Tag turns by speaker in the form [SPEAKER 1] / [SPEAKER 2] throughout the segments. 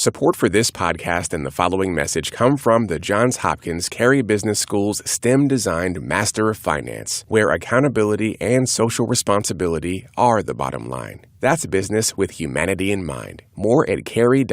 [SPEAKER 1] Support for this podcast and the following message come from the Johns Hopkins Carey Business School's STEM-designed Master of Finance, where accountability and social responsibility are the bottom line. That's business with humanity in mind. More at carey.jhu.edu.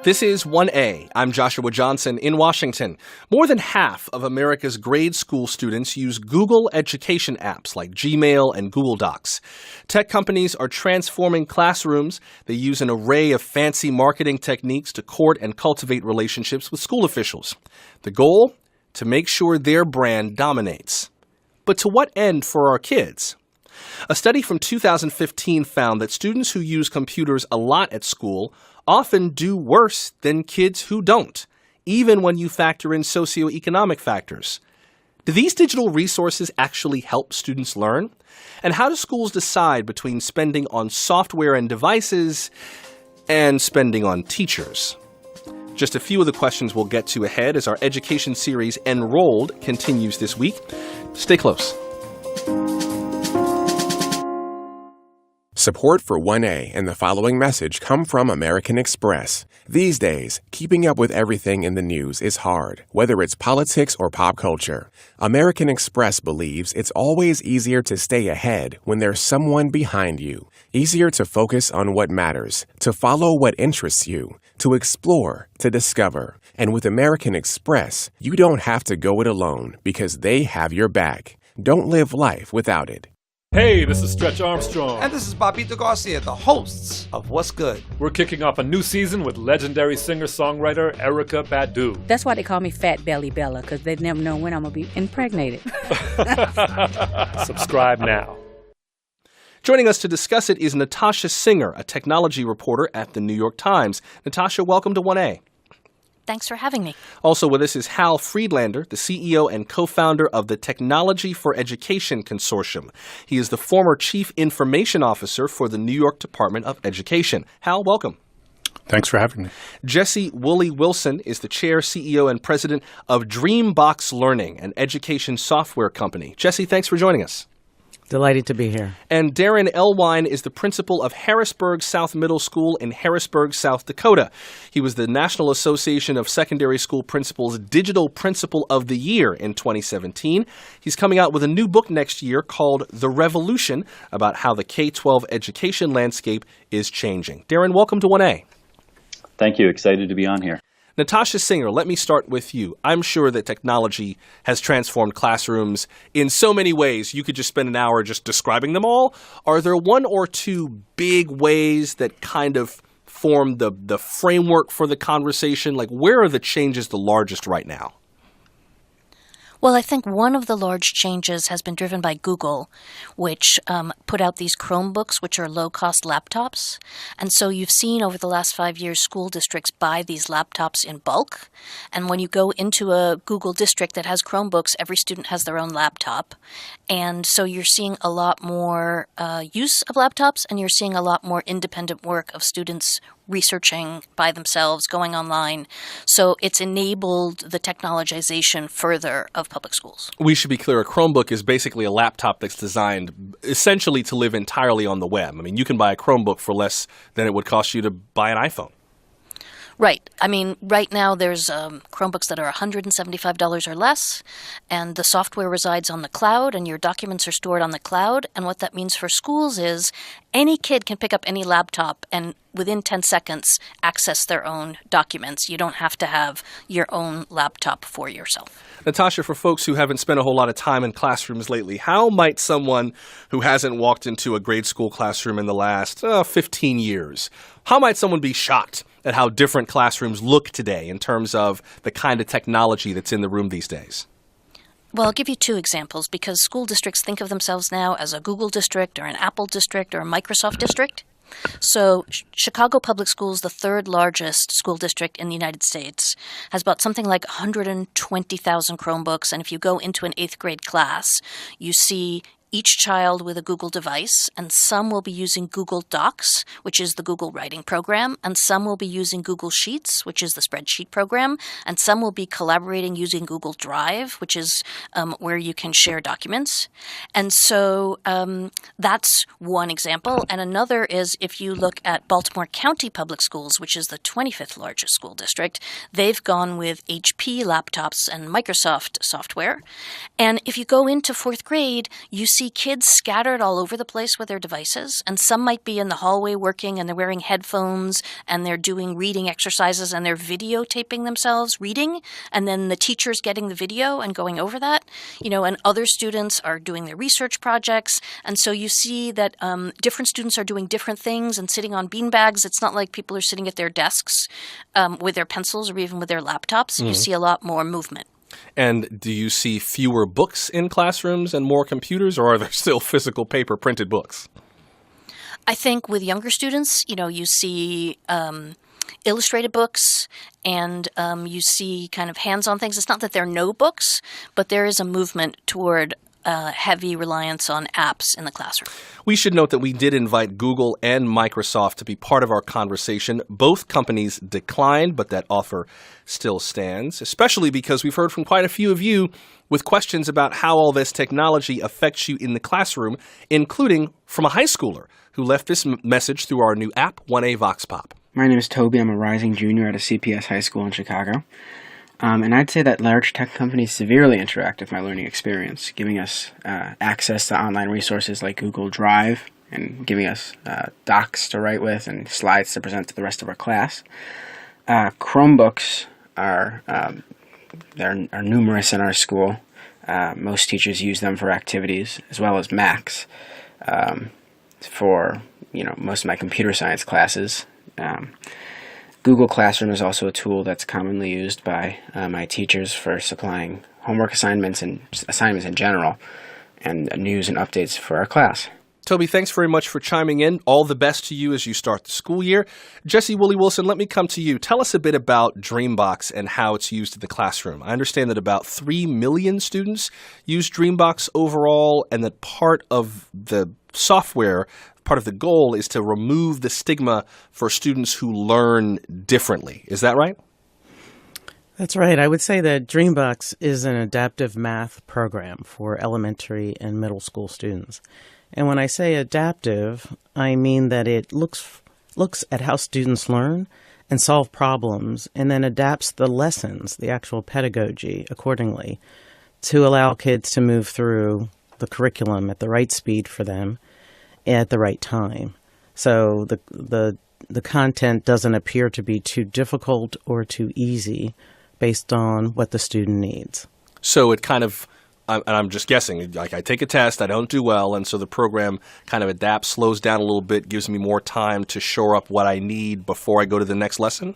[SPEAKER 2] This is 1A. I'm Joshua Johnson in Washington. More than half of America's grade school students use Google education apps like Gmail and Google Docs. Tech companies are transforming classrooms. They use an array of fancy marketing techniques to court and cultivate relationships with school officials. The goal? To make sure their brand dominates. But to what end for our kids? A study from 2015 found that students who use computers a lot at school often do worse than kids who don't, even when you factor in socioeconomic factors. Do these digital resources actually help students learn? And how do schools decide between spending on software and devices and spending on teachers? Just a few of the questions we'll get to ahead as our education series Enrolled continues this week. Stay close.
[SPEAKER 1] Support for 1A and the following message come from American Express. These days, keeping up with everything in the news is hard, whether it's politics or pop culture. American Express believes it's always easier to stay ahead when there's someone behind you. Easier to focus on what matters, to follow what interests you, to explore, to discover. And with American Express, you don't have to go it alone because they have your back. Don't live life without it.
[SPEAKER 3] Hey, this is Stretch Armstrong.
[SPEAKER 4] And this is Bobito Garcia, the hosts of What's Good.
[SPEAKER 3] We're kicking off a new season with legendary singer-songwriter Erykah Badu.
[SPEAKER 5] That's why they call me Fat Belly Bella, because they never know when I'm going to be impregnated.
[SPEAKER 3] Subscribe now.
[SPEAKER 2] Joining us to discuss it is Natasha Singer, a technology reporter at the New York Times. Natasha, welcome to 1A.
[SPEAKER 6] Thanks for having me.
[SPEAKER 2] Also with us is Hal Friedlander, the CEO and co-founder of the Technology for Education Consortium. He is the former Chief Information Officer for the New York Department of Education. Hal, welcome.
[SPEAKER 7] Thanks for having me.
[SPEAKER 2] Jesse Woolley Wilson is the chair, CEO, and president of Dreambox Learning, an education software company. Jesse, thanks for joining us.
[SPEAKER 8] Delighted to be here.
[SPEAKER 2] And Darren Elwine is the principal of Harrisburg South Middle School in Harrisburg, South Dakota. He was the National Association of Secondary School Principals Digital Principal of the Year in 2017. He's coming out with a new book next year called The Revolution, about how the K-12 education landscape is changing. Darren, welcome to 1A.
[SPEAKER 9] Thank you. Excited to be on here.
[SPEAKER 2] Natasha Singer, let me start with you. I'm sure that technology has transformed classrooms in so many ways. You could just spend an hour just describing them all. Are there one or two big ways that kind of form the framework for the conversation? Like, where are the changes the largest right now?
[SPEAKER 6] Well, I think one of the large changes has been driven by Google, which put out these Chromebooks, which are low-cost laptops. And so you've seen over the last 5 years school districts buy these laptops in bulk. And when you go into a Google district that has Chromebooks, every student has their own laptop. And so you're seeing a lot more use of laptops, and you're seeing a lot more independent work of students researching by themselves, going online. So it's enabled the technologization further of public schools.
[SPEAKER 2] We should be clear, a Chromebook is basically a laptop that's designed essentially to live entirely on the web. I mean, you can buy a Chromebook for less than it would cost you to buy an iPhone.
[SPEAKER 6] Right. I mean, right now there's Chromebooks that are $175 or less, and the software resides on the cloud, and your documents are stored on the cloud. And what that means for schools is any kid can pick up any laptop and within 10 seconds access their own documents. You don't have to have your own laptop for yourself.
[SPEAKER 2] Natasha, for folks who haven't spent a whole lot of time in classrooms lately, how might someone who hasn't walked into a grade school classroom in the last 15 years, how might someone be shocked at how different classrooms look today in terms of the kind of technology that's in the room these days?
[SPEAKER 6] Well, I'll give you two examples because school districts think of themselves now as a Google district or an Apple district or a Microsoft district. So Chicago Public Schools, the third largest school district in the United States, has about something like 120,000 Chromebooks. And if you go into an 8th grade class, you see each child with a Google device, and some will be using Google Docs, which is the Google Writing program, and some will be using Google Sheets, which is the spreadsheet program, and some will be collaborating using Google Drive, which is where you can share documents. And so that's one example. And another is if you look at Baltimore County Public Schools, which is the 25th largest school district, they've gone with HP laptops and Microsoft software. And if you go into fourth grade, you see kids scattered all over the place with their devices. And some might be in the hallway working and they're wearing headphones and they're doing reading exercises and they're videotaping themselves reading. And then the teacher's getting the video and going over that, and other students are doing their research projects. And so you see that different students are doing different things and sitting on beanbags. It's not like people are sitting at their desks with their pencils or even with their laptops. You see a lot more movement.
[SPEAKER 2] And do you see fewer books in classrooms and more computers, or are there still physical paper printed books?
[SPEAKER 6] I think with younger students, you see illustrated books and you see kind of hands-on things. It's not that there are no books, but there is a movement toward heavy reliance on apps in the classroom.
[SPEAKER 2] We should note that we did invite Google and Microsoft to be part of our conversation. Both companies declined, but that offer still stands, especially because we've heard from quite a few of you with questions about how all this technology affects you in the classroom, including from a high schooler who left this message through our new app, 1A Vox Pop.
[SPEAKER 7] My name is Toby. I'm a rising junior at a CPS high school in Chicago. And I'd say that large tech companies severely interact with my learning experience, giving us access to online resources like Google Drive and giving us docs to write with and slides to present to the rest of our class. Chromebooks are numerous in our school. Most teachers use them for activities, as well as Macs for most of my computer science classes. Google Classroom is also a tool that's commonly used by my teachers for supplying homework assignments and assignments in general, and news and updates for our class.
[SPEAKER 2] Toby, thanks very much for chiming in. All the best to you as you start the school year. Jesse Woolley Wilson, let me come to you. Tell us a bit about Dreambox and how it's used in the classroom. I understand that about 3 million students use Dreambox overall, and that part of the software, part of the goal is to remove the stigma for students who learn differently. Is that right?
[SPEAKER 8] That's right. I would say that Dreambox is an adaptive math program for elementary and middle school students. And when I say adaptive, I mean that it looks at how students learn and solve problems, and then adapts the lessons, the actual pedagogy, accordingly to allow kids to move through the curriculum at the right speed for them at the right time. So the content doesn't appear to be too difficult or too easy based on what the student needs.
[SPEAKER 2] So it kind of, and I'm just guessing, like I take a test, I don't do well, and so the program kind of adapts, slows down a little bit, gives me more time to shore up what I need before I go to the next lesson?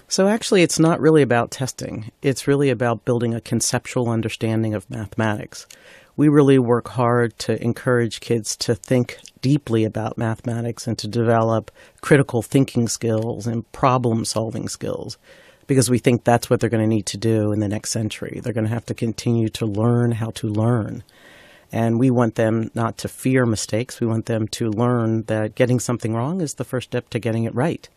[SPEAKER 8] So actually, it's not really about testing. It's really about building a conceptual understanding of mathematics. We really work hard to encourage kids to think deeply about mathematics and to develop critical thinking skills and problem-solving skills, because we think that's what they're going to need to do in the next century. They're going to have to continue to learn how to learn. And we want them not to fear mistakes. We want them to learn that getting something wrong is the first step to getting it right.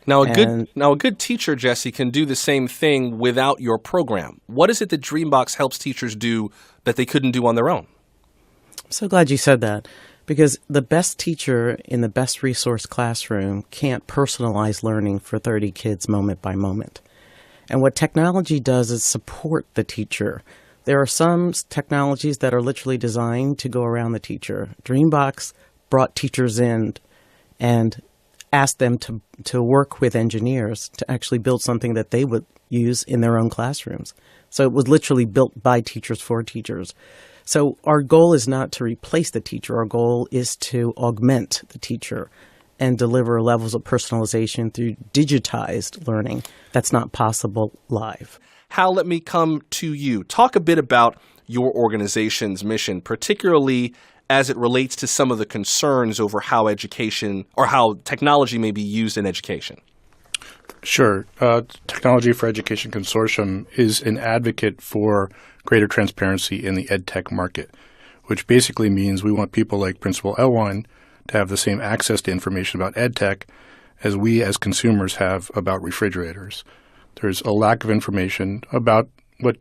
[SPEAKER 2] Now, a good teacher, Jesse, can do the same thing without your program. What is it that Dreambox helps teachers do that they couldn't do on their own?
[SPEAKER 8] I'm so glad you said that, because the best teacher in the best resource classroom can't personalize learning for 30 kids moment by moment. And what technology does is support the teacher. There are some technologies that are literally designed to go around the teacher. Dreambox brought teachers in and asked them to work with engineers to actually build something that they would use in their own classrooms. So it was literally built by teachers for teachers. So our goal is not to replace the teacher. Our goal is to augment the teacher and deliver levels of personalization through digitized learning that's not possible live.
[SPEAKER 2] Hal, let me come to you. Talk a bit about your organization's mission, particularly as it relates to some of the concerns over how education or how technology may be used in education.
[SPEAKER 10] Sure. Technology for Education Consortium is an advocate for greater transparency in the ed tech market. which basically means we want people like Principal Elwine to have the same access to information about EdTech as we as consumers have about refrigerators. There's a lack of information about what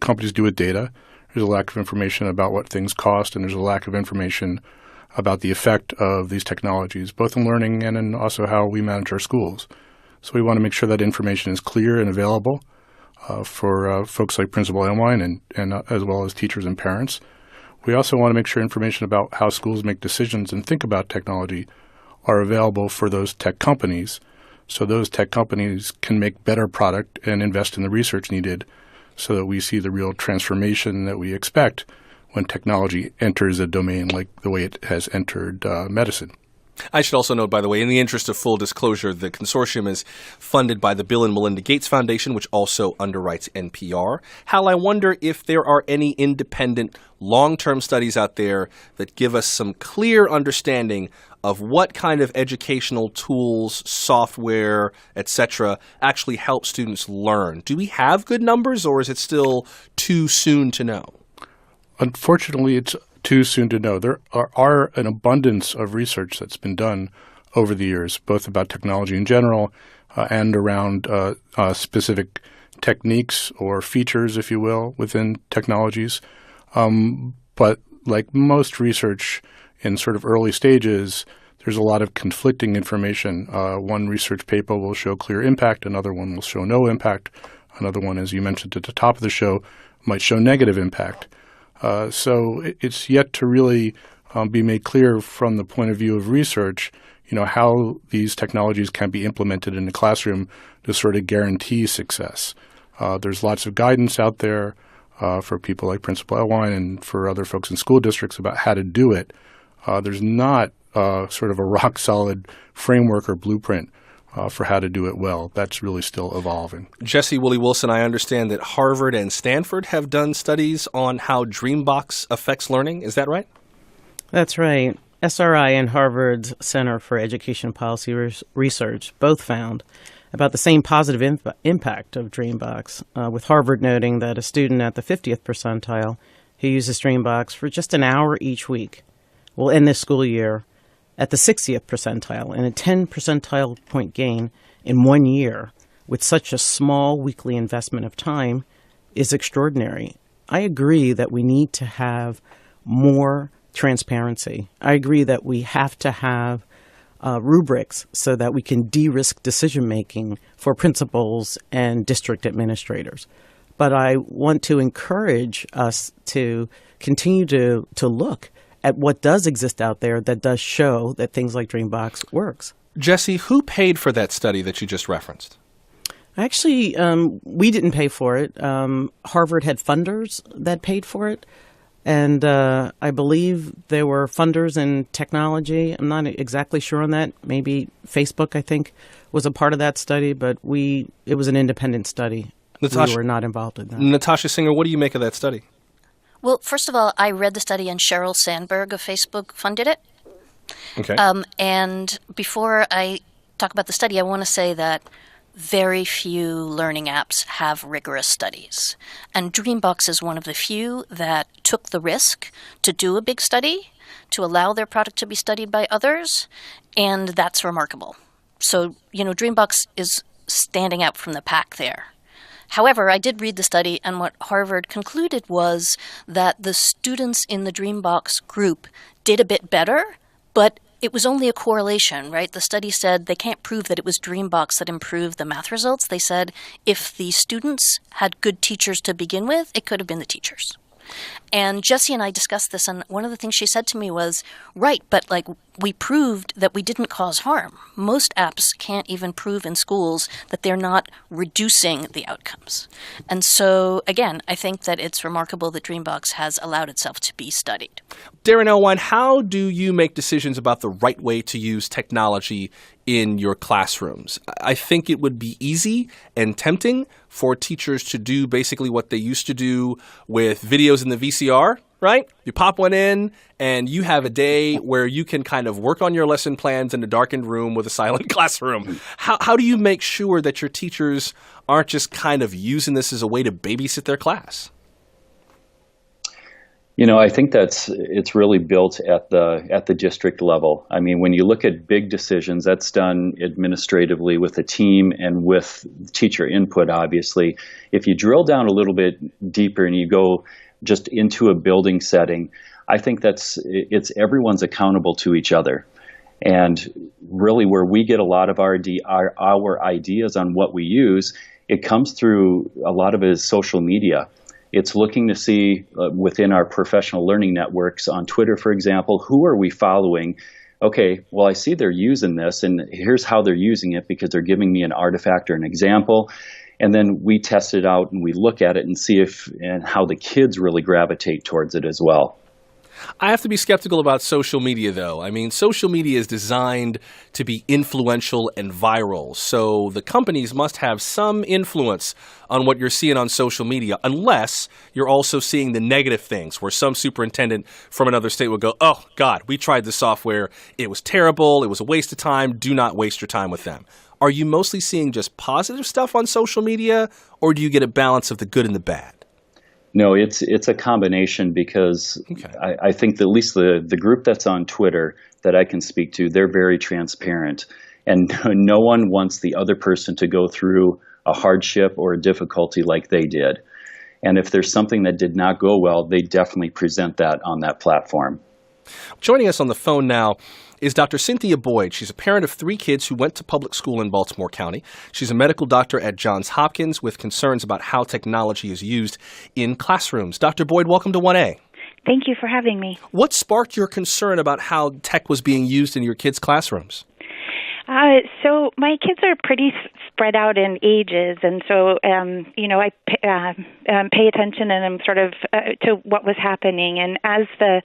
[SPEAKER 10] companies do with data. There's a lack of information about what things cost, and there's a lack of information about the effect of these technologies, both in learning and in also how we manage our schools. So we want to make sure that information is clear and available for folks like Principal Elwine and as well as teachers and parents. We also want to make sure information about how schools make decisions and think about technology are available for those tech companies, so those tech companies can make better product and invest in the research needed so that we see the real transformation that we expect when technology enters a domain like the way it has entered medicine.
[SPEAKER 2] I should also note, by the way, in the interest of full disclosure, the consortium is funded by the Bill and Melinda Gates Foundation, which also underwrites NPR. Hal, I wonder if there are any independent long-term studies out there that give us some clear understanding of what kind of educational tools, software, etc., actually help students learn. Do we have good numbers, or is it still too soon to know?
[SPEAKER 10] Unfortunately, it's too soon to know. There are an abundance of research that's been done over the years, both about technology in general and around specific techniques or features, if you will, within technologies. But like most research in sort of early stages, there's a lot of conflicting information. One research paper will show clear impact, another one will show no impact, another one, as you mentioned at the top of the show, might show negative impact. So it's yet to really be made clear from the point of view of research, how these technologies can be implemented in the classroom to sort of guarantee success. There's lots of guidance out there for people like Principal Elwine and for other folks in school districts about how to do it. There's not sort of a rock-solid framework or blueprint for how to do it well. That's really still evolving.
[SPEAKER 2] Jesse Woolley Wilson, I understand that Harvard and Stanford have done studies on how Dreambox affects learning. Is that right?
[SPEAKER 8] That's right. SRI and Harvard's Center for Education Policy Research both found about the same positive impact of Dreambox, with Harvard noting that a student at the 50th percentile who uses Dreambox for just an hour each week will end this school year at the 60th percentile, and a 10 percentile point gain in 1 year with such a small weekly investment of time is extraordinary. I agree that we need to have more transparency. I agree that we have to have rubrics so that we can de-risk decision-making for principals and district administrators. But I want to encourage us to continue to look at what does exist out there that does show that things like Dreambox works.
[SPEAKER 2] Jesse, who paid for that study that you just referenced?
[SPEAKER 8] Actually, we didn't pay for it. Harvard had funders that paid for it. And I believe there were funders in technology. I'm not exactly sure on that. Maybe Facebook, I think, was a part of that study, but it was an independent study. We were not involved in that.
[SPEAKER 2] Natasha Singer, what do you make of that study?
[SPEAKER 6] Well, first of all, I read the study and Sheryl Sandberg of Facebook funded it.
[SPEAKER 2] Okay.
[SPEAKER 6] And before I talk about the study, I want to say that very few learning apps have rigorous studies. And Dreambox is one of the few that took the risk to do a big study, to allow their product to be studied by others, and that's remarkable. So, Dreambox is standing out from the pack there. However, I did read the study, and what Harvard concluded was that the students in the Dreambox group did a bit better, but it was only a correlation, right? The study said they can't prove that it was Dreambox that improved the math results. They said if the students had good teachers to begin with, it could have been the teachers. And Jessie and I discussed this, and one of the things she said to me was, right, but we proved that we didn't cause harm. Most apps can't even prove in schools that they're not reducing the outcomes. And so, again, I think that it's remarkable that Dreambox has allowed itself to be studied.
[SPEAKER 2] Darren Elwine, how do you make decisions about the right way to use technology in your classrooms? I think it would be easy and tempting for teachers to do basically what they used to do with videos in the VCR, right? You pop one in and you have a day where you can kind of work on your lesson plans in a darkened room with a silent classroom. How do you make sure that your teachers aren't just kind of using this as a way to babysit their class?
[SPEAKER 9] I think it's really built at the district level. I mean, when you look at big decisions, that's done administratively with a team and with teacher input, obviously. If you drill down a little bit deeper and you go just into a building setting, I think it's everyone's accountable to each other. And really where we get a lot of our ideas on what we use, it comes through a lot of it is social media. It's looking to see within our professional learning networks on Twitter, for example, who are we following? Okay, well, I see they're using this, and here's how they're using it because they're giving me an artifact or an example. And then we test it out and we look at it and see and how the kids really gravitate towards it as well.
[SPEAKER 2] I have to be skeptical about social media, though. I mean, social media is designed to be influential and viral, so the companies must have some influence on what you're seeing on social media, unless you're also seeing the negative things, where some superintendent from another state would go, oh, God, we tried the software. It was terrible. It was a waste of time. Do not waste your time with them. Are you mostly seeing just positive stuff on social media, or do you get a balance of the good and the bad?
[SPEAKER 9] No, it's a combination because I think that at least the group that's on Twitter that I can speak to, they're very transparent. And no one wants the other person to go through a hardship or a difficulty like they did. And if there's something that did not go well, they definitely present that on that platform.
[SPEAKER 2] Joining us on the phone now is Dr. Cynthia Boyd. She's a parent of 3 kids who went to public school in Baltimore County. She's a medical doctor at Johns Hopkins with concerns about how technology is used in classrooms. Dr. Boyd, welcome to 1A.
[SPEAKER 11] Thank you for having me.
[SPEAKER 2] What sparked your concern about how tech was being used in your kids' classrooms?
[SPEAKER 11] So my kids are pretty spread out in ages, and so I pay attention and I'm sort of to what was happening. And as the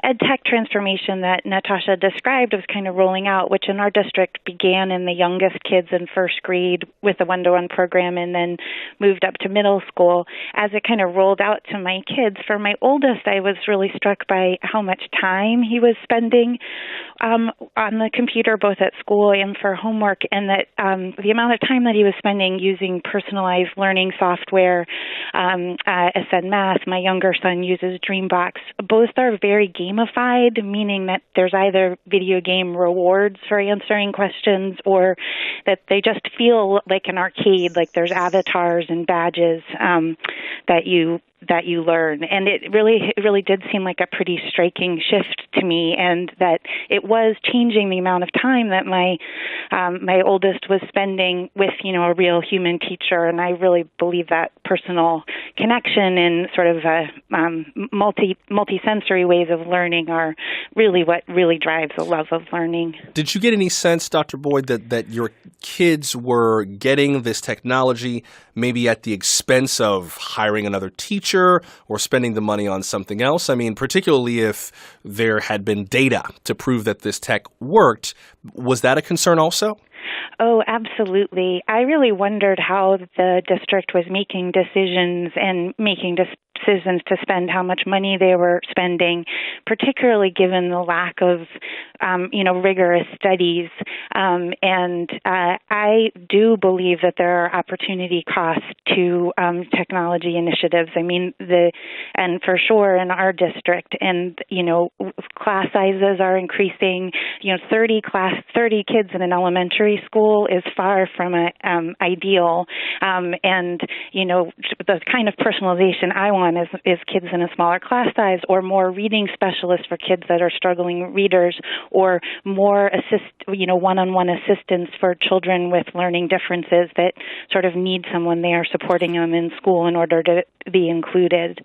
[SPEAKER 11] ed tech transformation that Natasha described was kind of rolling out, which in our district began in the youngest kids in first grade with a one-to-one program and then moved up to middle school, as it kind of rolled out to my kids, for my oldest, I was really struck by how much time he was spending on the computer, both at school and for homework, and that the amount of time that he was spending using personalized learning software, Ascend Math. My younger son uses Dreambox. Both are very gamified, meaning that there's either video game rewards for answering questions or that they just feel like an arcade, like there's avatars and badges that you learn. And it really did seem like a pretty striking shift to me, and that it was changing the amount of time that my oldest was spending with, a real human teacher. And I really believe that personal connection and sort of multi-sensory ways of learning are really what really drives the love of learning.
[SPEAKER 2] Did you get any sense, Dr. Boyd, that your kids were getting this technology maybe at the expense of hiring another teacher or spending the money on something else? I mean, particularly if there had been data to prove that this tech worked, was that a concern also?
[SPEAKER 11] Oh, absolutely. I really wondered how the district was making decisions and making decisions to spend how much money they were spending, particularly given the lack of, rigorous studies. And I do believe that there are opportunity costs to technology initiatives. I mean, and for sure in our district, and class sizes are increasing. 30 kids in an elementary school is far from ideal. And the kind of personalization I want is kids in a smaller class size, or more reading specialists for kids that are struggling readers, or more one-on-one assistance for children with learning differences that sort of need someone there supporting them in school in order to be included.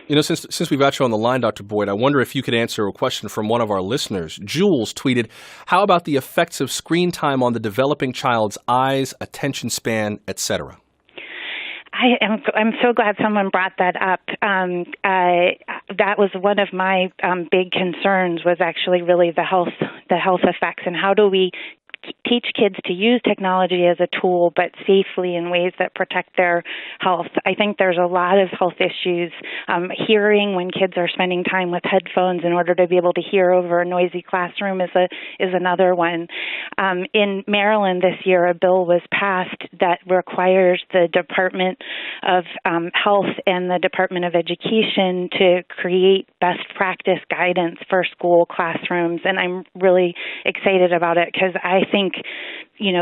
[SPEAKER 2] Since we've got you on the line, Dr. Boyd, I wonder if you could answer a question from one of our listeners. Jules tweeted, how about the effects of screen time on the developing child's eyes, attention span, etc.?
[SPEAKER 11] I'm so glad someone brought that up. That was one of my big concerns, was actually really the health effects, and how do we teach kids to use technology as a tool, but safely in ways that protect their health. I think there's a lot of health issues. Hearing when kids are spending time with headphones in order to be able to hear over a noisy classroom is another one. In Maryland this year, a bill was passed that requires the Department of Health and the Department of Education to create best practice guidance for school classrooms, and I'm really excited about it because I think,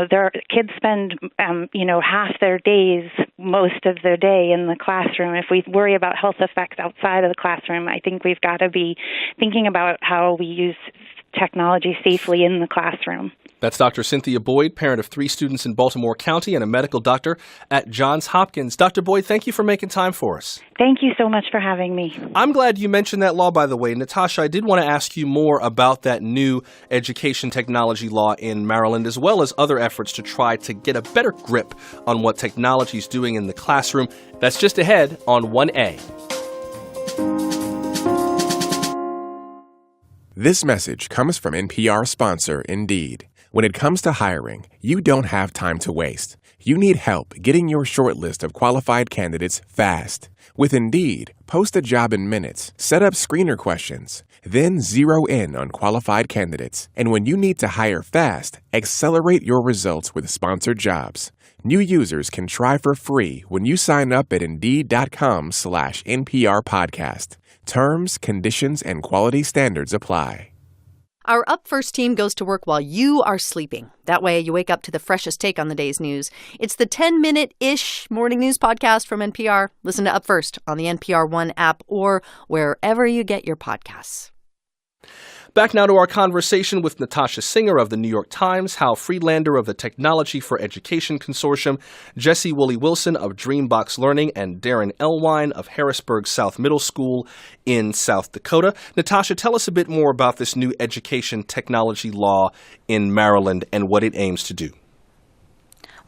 [SPEAKER 11] their kids spend, half their days, most of their day in the classroom. If we worry about health effects outside of the classroom, I think we've got to be thinking about how we use technology safely in the classroom.
[SPEAKER 2] That's Dr. Cynthia Boyd, parent of 3 students in Baltimore County and a medical doctor at Johns Hopkins. Dr. Boyd, thank you for making time for us.
[SPEAKER 11] Thank you so much for having me.
[SPEAKER 2] I'm glad you mentioned that law, by the way. Natasha, I did want to ask you more about that new education technology law in Maryland, as well as other efforts to try to get a better grip on what technology is doing in the classroom. That's just ahead on 1A.
[SPEAKER 1] This message comes from NPR sponsor Indeed. When it comes to hiring, you don't have time to waste. You need help getting your short list of qualified candidates fast. With Indeed, post a job in minutes, set up screener questions, then zero in on qualified candidates. And when you need to hire fast, accelerate your results with sponsored jobs. New users can try for free when you sign up at Indeed.com/NPR podcast. Terms, conditions, and quality standards apply.
[SPEAKER 12] Our Up First team goes to work while you are sleeping. That way, you wake up to the freshest take on the day's news. It's the 10-minute-ish morning news podcast from NPR. Listen to Up First on the NPR One app or wherever you get your podcasts.
[SPEAKER 2] Back now to our conversation with Natasha Singer of the New York Times, Hal Friedlander of the Technology for Education Consortium, Jesse Woolley Wilson of Dreambox Learning, and Darren Elwine of Harrisburg South Middle School in South Dakota. Natasha, tell us a bit more about this new education technology law in Maryland and what it aims to do.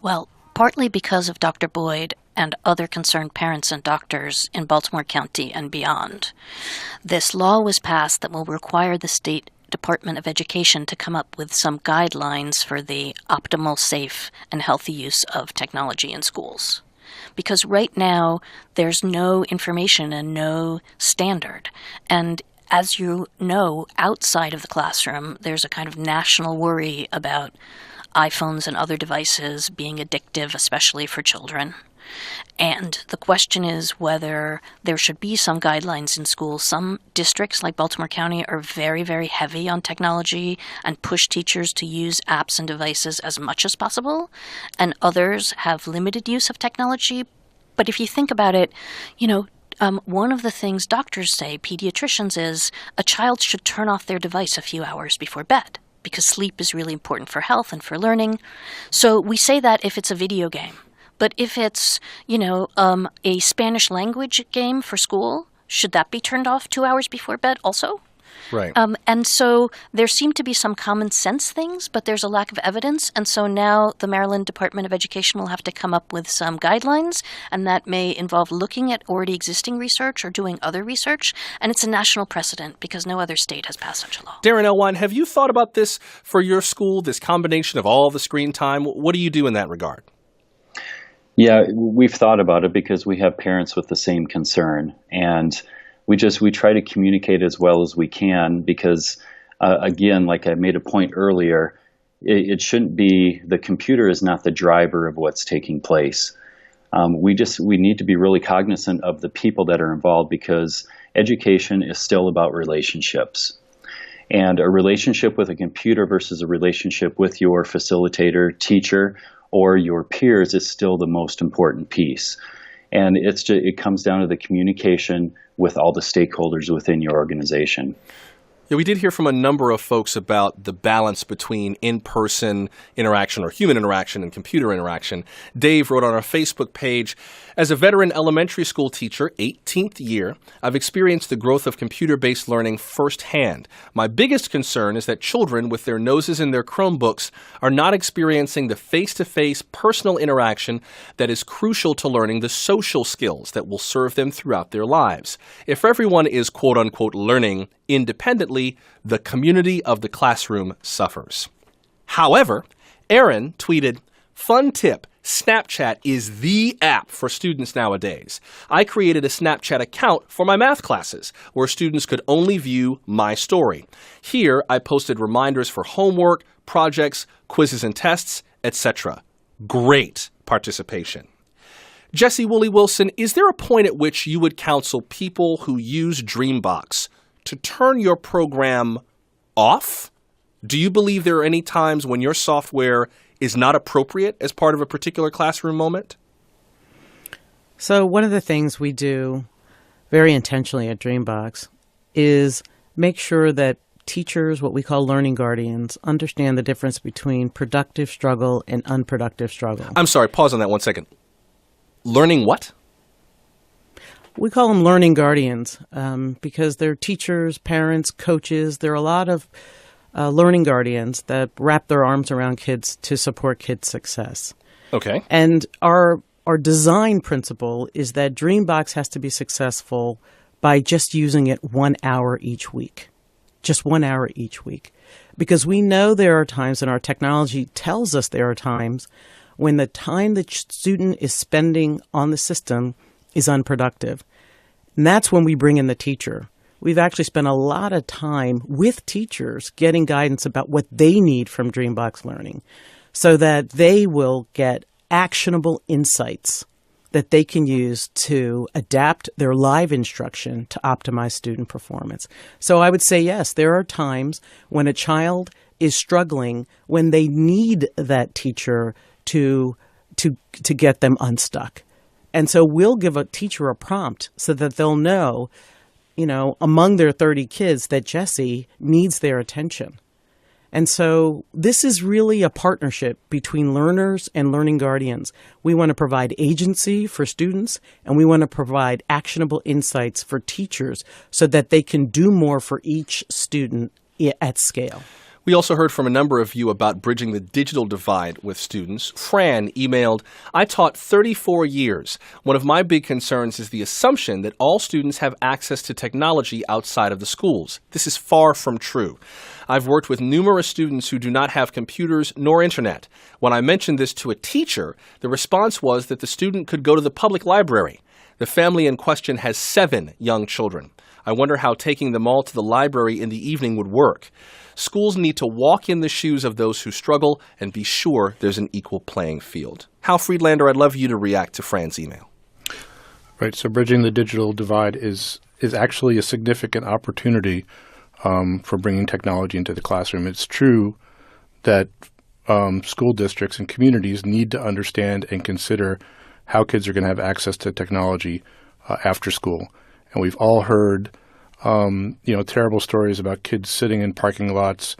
[SPEAKER 6] Well, partly because of Dr. Boyd and other concerned parents and doctors in Baltimore County and beyond, this law was passed that will require the State Department of Education to come up with some guidelines for the optimal, safe, and healthy use of technology in schools. Because right now, there's no information and no standard. And as you know, outside of the classroom, there's a kind of national worry about iPhones and other devices being addictive, especially for children. And the question is whether there should be some guidelines in schools. Some districts, like Baltimore County, are very, very heavy on technology and push teachers to use apps and devices as much as possible. And others have limited use of technology. But if you think about it, one of the things doctors say, pediatricians, is a child should turn off their device a few hours before bed, because sleep is really important for health and for learning. So we say that if it's a video game. But if it's, a Spanish language game for school, should that be turned off 2 hours before bed also?
[SPEAKER 2] Right.
[SPEAKER 6] And so there seem to be some common sense things, but there's a lack of evidence. And so now the Maryland Department of Education will have to come up with some guidelines, and that may involve looking at already existing research or doing other research. And it's a national precedent because no other state has passed such a law.
[SPEAKER 2] Darren Elwine, have you thought about this for your school, this combination of all the screen time? What do you do in that regard?
[SPEAKER 9] Yeah, we've thought about it because we have parents with the same concern, and we try to communicate as well as we can because, again, like I made a point earlier, it shouldn't be, the computer is not the driver of what's taking place. We need to be really cognizant of the people that are involved because education is still about relationships. And a relationship with a computer versus a relationship with your facilitator, teacher, or your peers is still the most important piece. And it comes down to the communication with all the stakeholders within your organization.
[SPEAKER 2] Yeah, we did hear from a number of folks about the balance between in-person interaction or human interaction and computer interaction. Dave wrote on our Facebook page, as a veteran elementary school teacher, 18th year, I've experienced the growth of computer-based learning firsthand. My biggest concern is that children with their noses in their Chromebooks are not experiencing the face-to-face personal interaction that is crucial to learning the social skills that will serve them throughout their lives. If everyone is quote-unquote learning independently, the community of the classroom suffers. However, Aaron tweeted, "Fun tip. Snapchat is the app for students nowadays. I created a Snapchat account for my math classes where students could only view my story. Here, I posted reminders for homework, projects, quizzes and tests, etc. Great participation." Jesse Woolley Wilson, is there a point at which you would counsel people who use Dreambox to turn your program off? Do you believe there are any times when your software is not appropriate as part of a particular classroom moment?
[SPEAKER 8] So one of the things we do very intentionally at Dreambox is make sure that teachers, what we call learning guardians, understand the difference between productive struggle and unproductive struggle.
[SPEAKER 2] I'm sorry, pause on that 1 second. Learning what?
[SPEAKER 8] We call them learning guardians because they're teachers, parents, coaches. There are a lot of learning guardians that wrap their arms around kids to support kids' success.
[SPEAKER 2] Okay.
[SPEAKER 8] And our design principle is that Dreambox has to be successful by just using it 1 hour each week. Just 1 hour each week. Because we know there are times, and our technology tells us there are times, when the time the student is spending on the system is unproductive. And that's when we bring in the teacher. We've actually spent a lot of time with teachers getting guidance about what they need from Dreambox Learning so that they will get actionable insights that they can use to adapt their live instruction to optimize student performance. So I would say, yes, there are times when a child is struggling, when they need that teacher to get them unstuck. And so we'll give a teacher a prompt so that they'll know, among their 30 kids, that Jesse needs their attention. And so this is really a partnership between learners and learning guardians. We want to provide agency for students, and we want to provide actionable insights for teachers so that they can do more for each student at scale.
[SPEAKER 2] We also heard from a number of you about bridging the digital divide with students. Fran emailed, "I taught 34 years. One of my big concerns is the assumption that all students have access to technology outside of the schools. This is far from true. I've worked with numerous students who do not have computers nor internet. When I mentioned this to a teacher, the response was that the student could go to the public library. The family in question has 7 young children. I wonder how taking them all to the library in the evening would work. Schools need to walk in the shoes of those who struggle and be sure there's an equal playing field." Hal Friedlander, I'd love you to react to Fran's email.
[SPEAKER 10] Right. So bridging the digital divide is actually a significant opportunity for bringing technology into the classroom. It's true that school districts and communities need to understand and consider how kids are going to have access to technology after school. And we've all heard terrible stories about kids sitting in parking lots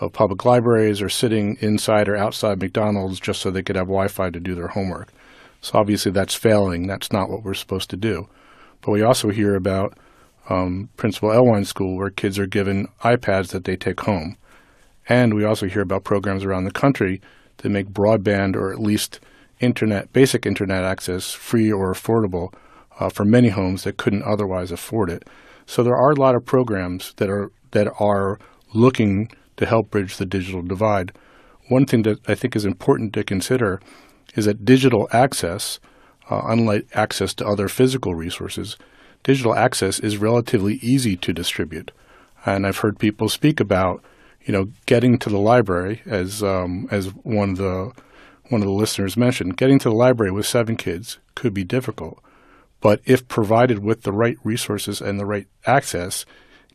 [SPEAKER 10] of public libraries or sitting inside or outside McDonald's just so they could have Wi-Fi to do their homework. So obviously that's failing. That's not what we're supposed to do. But we also hear about Principal Elwine School where kids are given iPads that they take home. And we also hear about programs around the country that make broadband or at least basic internet access free or affordable for many homes that couldn't otherwise afford it. So there are a lot of programs that are looking to help bridge the digital divide. One thing that I think is important to consider is that digital access, unlike access to other physical resources, digital access is relatively easy to distribute. And I've heard people speak about, getting to the library, as one of the listeners mentioned, getting to the library with 7 kids could be difficult. But if provided with the right resources and the right access,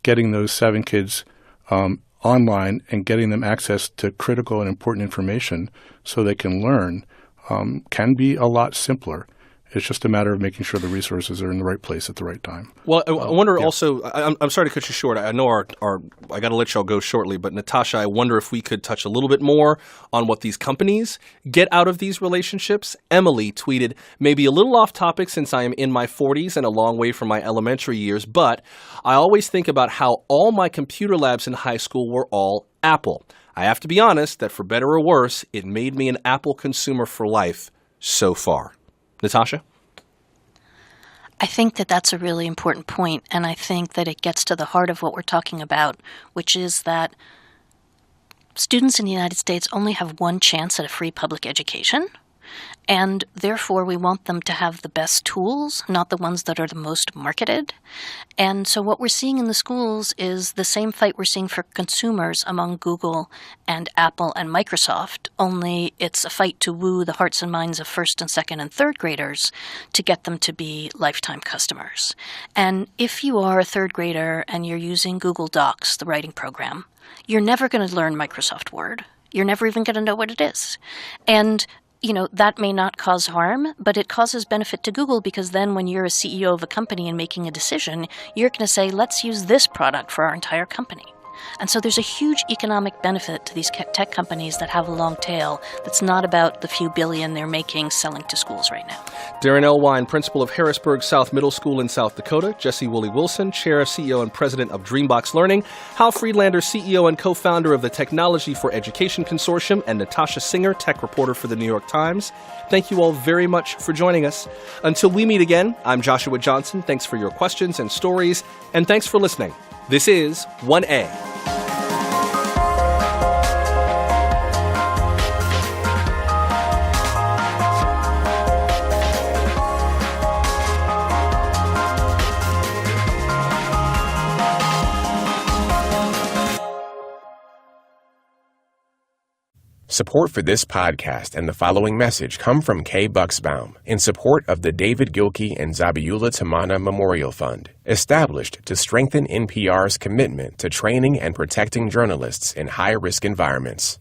[SPEAKER 10] getting those 7 kids online and getting them access to critical and important information so they can learn can be a lot simpler. It's just a matter of making sure the resources are in the right place at the right time.
[SPEAKER 2] Well, I wonder also, I'm sorry to cut you short. I know I got to let y'all go shortly, but Natasha, I wonder if we could touch a little bit more on what these companies get out of these relationships. Emily tweeted, "Maybe a little off topic since I am in my 40s and a long way from my elementary years, but I always think about how all my computer labs in high school were all Apple. I have to be honest that for better or worse, it made me an Apple consumer for life so far." Natasha?
[SPEAKER 6] I think that that's a really important point, and I think that it gets to the heart of what we're talking about, which is that students in the United States only have one chance at a free public education, and therefore we want them to have the best tools, not the ones that are the most marketed. And so what we're seeing in the schools is the same fight we're seeing for consumers among Google and Apple and Microsoft, only it's a fight to woo the hearts and minds of first and second and third graders to get them to be lifetime customers. And if you are a third grader and you're using Google Docs, the writing program, you're never going to learn Microsoft Word. You're never even going to know what it is. And that may not cause harm, but it causes benefit to Google, because then when you're a CEO of a company and making a decision, you're going to say, let's use this product for our entire company. And so there's a huge economic benefit to these tech companies that have a long tail that's not about the few billion they're making selling to schools right now.
[SPEAKER 2] Darren Elwine, principal of Harrisburg South Middle School in South Dakota. Jesse Woolley Wilson, chair, CEO, and president of Dreambox Learning. Hal Friedlander, CEO and co-founder of the Technology for Education Consortium. And Natasha Singer, tech reporter for the New York Times. Thank you all very much for joining us. Until we meet again, I'm Joshua Johnson. Thanks for your questions and stories, and thanks for listening. This is 1A.
[SPEAKER 1] Support for this podcast and the following message come from Kay Bucksbaum in support of the David Gilkey and Zabiula Tamana Memorial Fund, established to strengthen NPR's commitment to training and protecting journalists in high-risk environments.